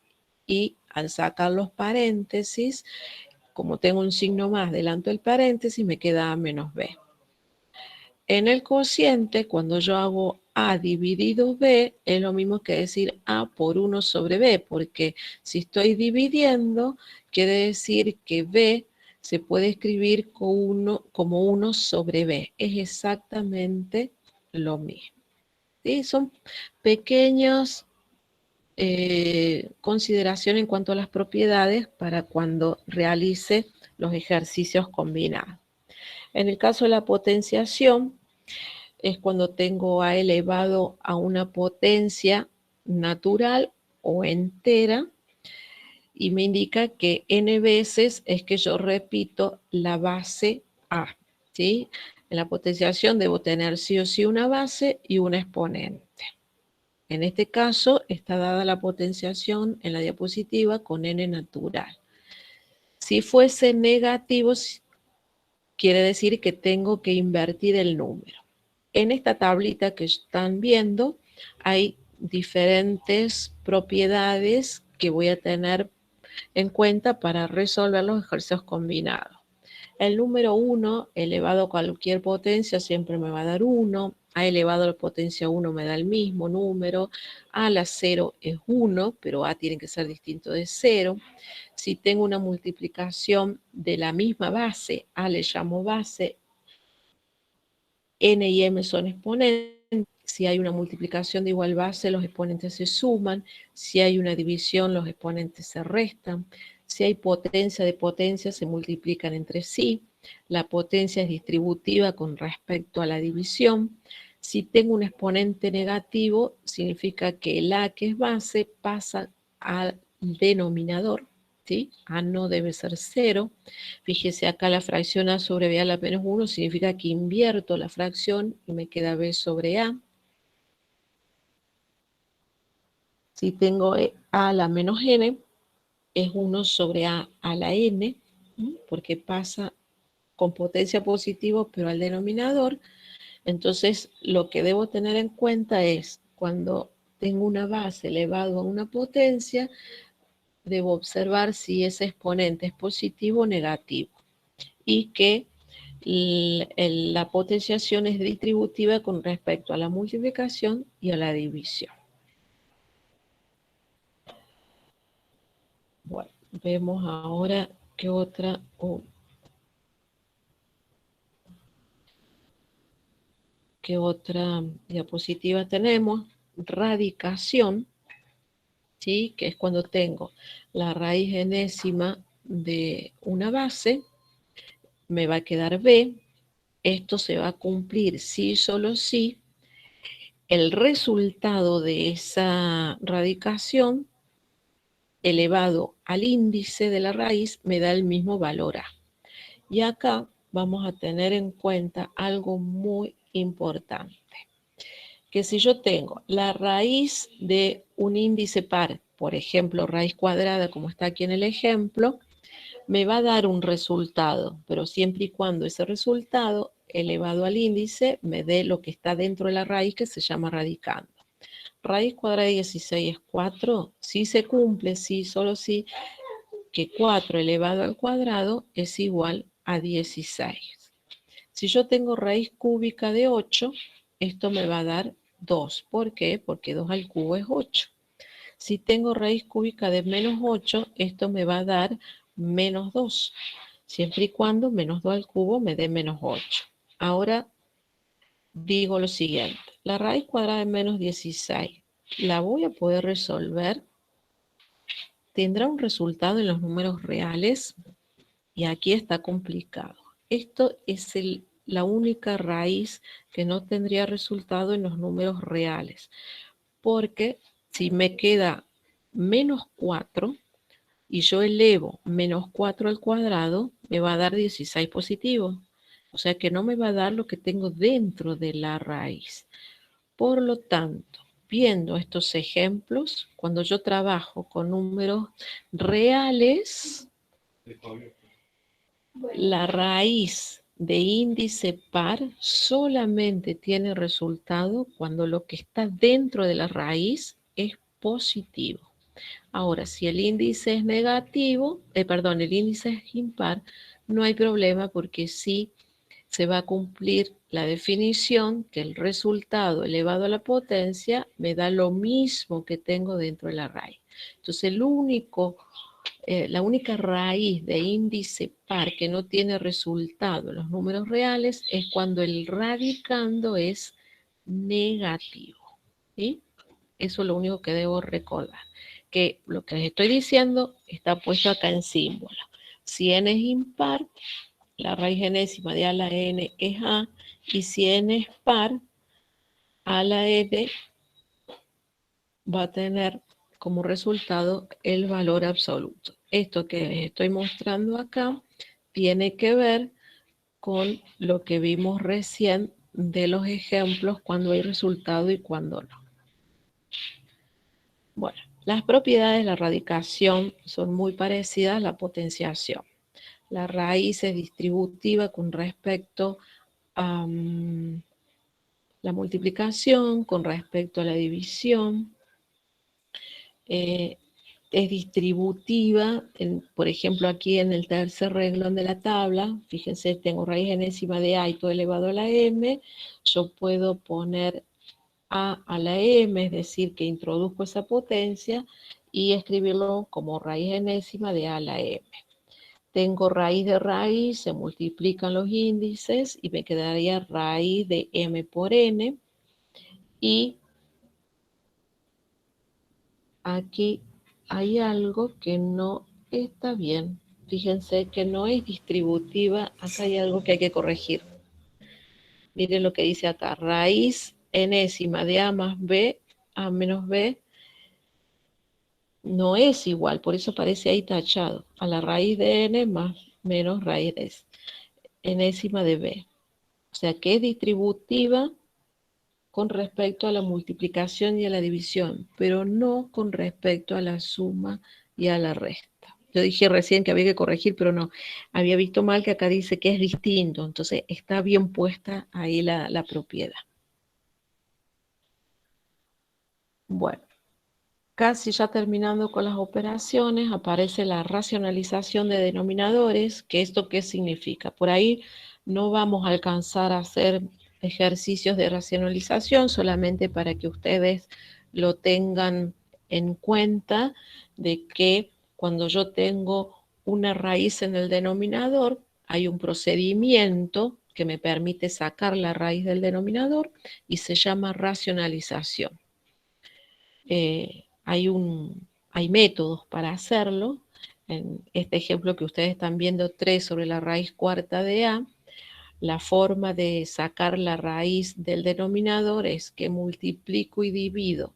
y al sacar los paréntesis, como tengo un signo más delante del paréntesis, me queda A menos B. En el cociente, cuando yo hago A dividido B, es lo mismo que decir A por 1 sobre B, porque si estoy dividiendo, quiere decir que B se puede escribir como 1 sobre B. Es exactamente lo mismo, ¿sí? Son pequeñas consideraciones en cuanto a las propiedades para cuando realice los ejercicios combinados. En el caso de la potenciación, es cuando tengo A elevado a una potencia natural o entera, y me indica que n veces es que yo repito la base A, ¿sí? En la potenciación debo tener sí o sí una base y un exponente. En este caso está dada la potenciación en la diapositiva con n natural. Si fuese negativo, quiere decir que tengo que invertir el número. En esta tablita que están viendo hay diferentes propiedades que voy a tener en cuenta para resolver los ejercicios combinados. El número 1 elevado a cualquier potencia siempre me va a dar 1. A elevado a la potencia 1 me da el mismo número. A la 0 es 1, pero A tiene que ser distinto de 0. Si tengo una multiplicación de la misma base, A le llamo base, N y M son exponentes. Si hay una multiplicación de igual base, los exponentes se suman. Si hay una división, los exponentes se restan. Si hay potencia de potencia, se multiplican entre sí. La potencia es distributiva con respecto a la división. Si tengo un exponente negativo, significa que el A, que es base, pasa al denominador, ¿sí? A no debe ser 0. Fíjese acá la fracción A sobre B a la menos 1 significa que invierto la fracción y me queda B sobre A. Si tengo A a la menos N, es 1 sobre A a la N, porque pasa con potencia positiva, pero al denominador. Entonces, lo que debo tener en cuenta es, cuando tengo una base elevado a una potencia, debo observar si ese exponente es positivo o negativo. Y que la potenciación es distributiva con respecto a la multiplicación y a la división. Bueno, vemos ahora qué otra diapositiva tenemos. Radicación, ¿sí? Que es cuando tengo la raíz enésima de una base, me va a quedar B. Esto se va a cumplir si solo si el resultado de esa radicación elevado al índice de la raíz me da el mismo valor A. Y acá vamos a tener en cuenta algo muy importante, que si yo tengo la raíz de un índice par, por ejemplo, raíz cuadrada, como está aquí en el ejemplo, me va a dar un resultado, pero siempre y cuando ese resultado elevado al índice me dé lo que está dentro de la raíz, que se llama radicando. Raíz cuadrada de 16 es 4, sí se cumple, sí, solo sí, que 4 elevado al cuadrado es igual a 16. Si yo tengo raíz cúbica de 8, esto me va a dar 2. ¿Por qué? Porque 2 al cubo es 8. Si tengo raíz cúbica de menos 8, esto me va a dar menos 2. Siempre y cuando menos 2 al cubo me dé menos 8. Ahora digo lo siguiente. La raíz cuadrada de menos 16, ¿la voy a poder resolver? ¿Tendrá un resultado en los números reales? Y aquí está complicado. Esto es la única raíz que no tendría resultado en los números reales. Porque si me queda menos 4 y yo elevo menos 4 al cuadrado, me va a dar 16 positivo. O sea que no me va a dar lo que tengo dentro de la raíz. Por lo tanto, viendo estos ejemplos, cuando yo trabajo con números reales, la raíz de índice par solamente tiene resultado cuando lo que está dentro de la raíz es positivo. Ahora, si el índice es negativo, el índice es impar, no hay problema porque sí se va a cumplir la definición que el resultado elevado a la potencia me da lo mismo que tengo dentro de la raíz. Entonces, la única raíz de índice par que no tiene resultado en los números reales es cuando el radicando es negativo. ¿Sí? Eso es lo único que debo recordar. Que lo que les estoy diciendo está puesto acá en símbolo. Si n es impar, la raíz enésima de a la n es a, y si n es par, a la n va a tener como resultado el valor absoluto. Esto que les estoy mostrando acá tiene que ver con lo que vimos recién de los ejemplos, cuando hay resultado y cuando no. Bueno, las propiedades de la radicación son muy parecidas a la potenciación. La raíz es distributiva con respecto a la multiplicación, con respecto a la división. Es distributiva, por ejemplo, aquí en el tercer renglón de la tabla, fíjense, tengo raíz enésima de a y todo elevado a la m, yo puedo poner a la m, es decir, que introduzco esa potencia, y escribirlo como raíz enésima de a la m. Tengo raíz de raíz, se multiplican los índices, y me quedaría raíz de m por n, y aquí hay algo que no está bien. Fíjense que no es distributiva. Acá hay algo que hay que corregir. Miren lo que dice acá. Raíz enésima de a más b, a menos b, no es igual. Por eso aparece ahí tachado. A la raíz de n más menos raíz de enésima de b. O sea que es distributiva con respecto a la multiplicación y a la división, pero no con respecto a la suma y a la resta. Yo dije recién que había que corregir, pero no. Había visto mal que acá dice que es distinto, entonces está bien puesta ahí la propiedad. Bueno, casi ya terminando con las operaciones, aparece la racionalización de denominadores, que esto qué significa. Por ahí no vamos a alcanzar a hacer ejercicios de racionalización, solamente para que ustedes lo tengan en cuenta, de que cuando yo tengo una raíz en el denominador, hay un procedimiento que me permite sacar la raíz del denominador y se llama racionalización. Hay métodos para hacerlo. En este ejemplo que ustedes están viendo, 3 sobre la raíz cuarta de a, la forma de sacar la raíz del denominador es que multiplico y divido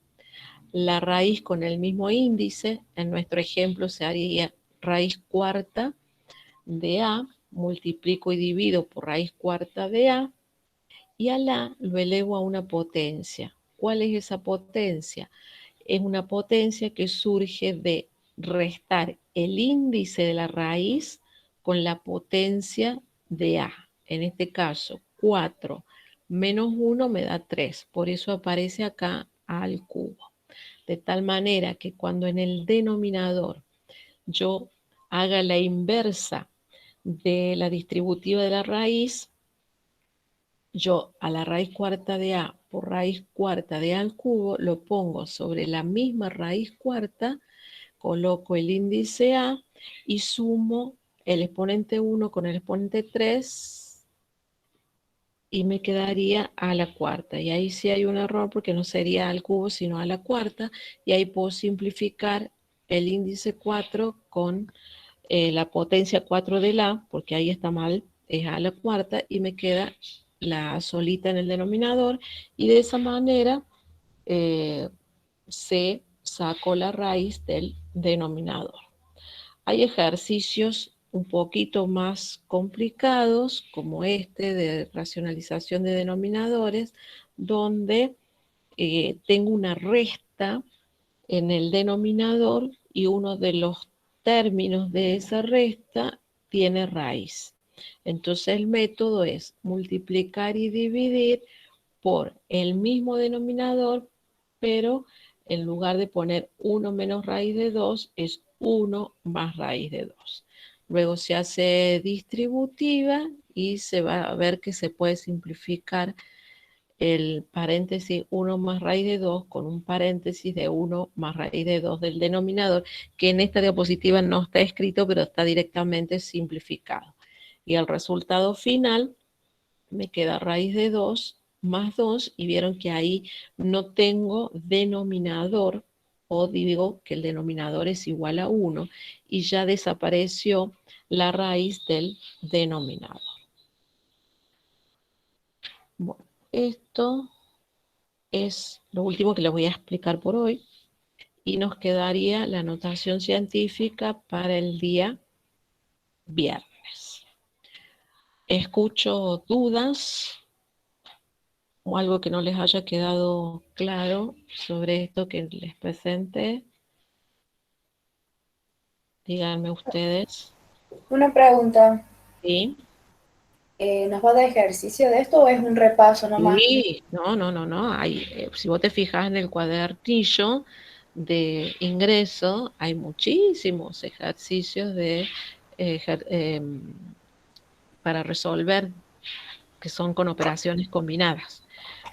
la raíz con el mismo índice. En nuestro ejemplo se haría raíz cuarta de a, multiplico y divido por raíz cuarta de a, y a la lo elevo a una potencia. ¿Cuál es esa potencia? Es una potencia que surge de restar el índice de la raíz con la potencia de a. En este caso, 4 menos 1 me da 3. Por eso aparece acá a al cubo. De tal manera que cuando en el denominador yo haga la inversa de la distributiva de la raíz, yo a la raíz cuarta de a por raíz cuarta de a al cubo lo pongo sobre la misma raíz cuarta, coloco el índice a y sumo el exponente 1 con el exponente 3 y me quedaría a la cuarta. Y ahí sí hay un error porque no sería al cubo sino a la cuarta, y ahí puedo simplificar el índice 4 con la potencia 4 del a, porque ahí está mal, es a la cuarta, y me queda la solita en el denominador, y de esa manera se sacó la raíz del denominador. Hay ejercicios un poquito más complicados, como este de racionalización de denominadores, donde tengo una resta en el denominador y uno de los términos de esa resta tiene raíz. Entonces el método es multiplicar y dividir por el mismo denominador, pero en lugar de poner 1 menos raíz de 2, es 1 más raíz de 2. Luego se hace distributiva y se va a ver que se puede simplificar el paréntesis 1 más raíz de 2 con un paréntesis de 1 más raíz de 2 del denominador, que en esta diapositiva no está escrito, pero está directamente simplificado. Y el resultado final me queda raíz de 2 más 2, y vieron que ahí no tengo denominador, o digo que el denominador es igual a 1, y ya desapareció la raíz del denominador. Bueno, esto es lo último que les voy a explicar por hoy, y nos quedaría la notación científica para el día viernes. Escucho dudas o algo que no les haya quedado claro sobre esto que les presenté. Díganme ustedes. Una pregunta. ¿Sí? ¿Nos va a dar ejercicio de esto o es un repaso nomás? Sí, no. Si vos te fijas en el cuadernillo de ingreso, hay muchísimos ejercicios para resolver que son con operaciones combinadas.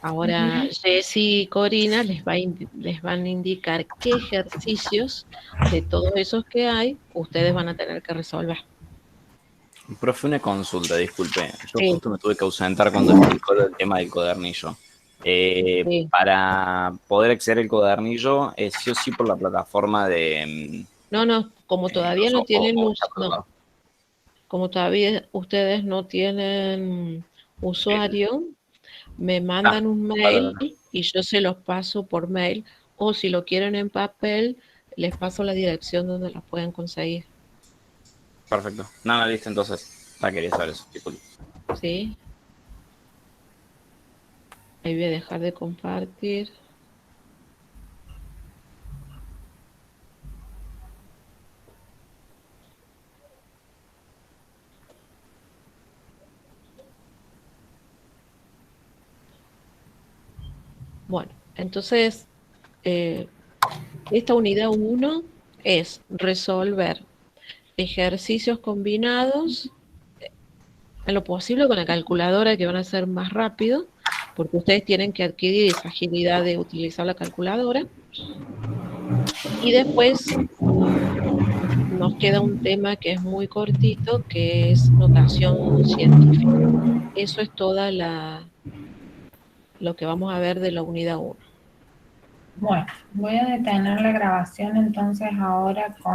Ahora, Ujú. Jessy y Corina les van a indicar qué ejercicios de todos esos que hay ustedes van a tener que resolver. Profe, una consulta, disculpe. Yo Sí, justo me tuve que ausentar cuando explicó el tema del cuadernillo. sí. Para poder acceder al cuadernillo, ¿es sí o sí por la plataforma de No, como todavía no tienen está por otro no, lado? como todavía ustedes no tienen usuario, me Ah, mandan un mail bárbaro. y yo se los paso por mail, o si lo quieren en papel, les paso la dirección donde la pueden conseguir. Perfecto. Nada, listo, entonces. Ya quería saber eso. Disculpe. ¿Sí? Ahí voy a dejar de compartir. Bueno, entonces, esta unidad 1 es resolver ejercicios combinados en lo posible con la calculadora, que van a ser más rápido, porque ustedes tienen que adquirir esa agilidad de utilizar la calculadora. Y después nos queda un tema que es muy cortito, que es notación científica. Eso es toda lo que vamos a ver de la unidad 1. Bueno, voy a detener la grabación entonces ahora con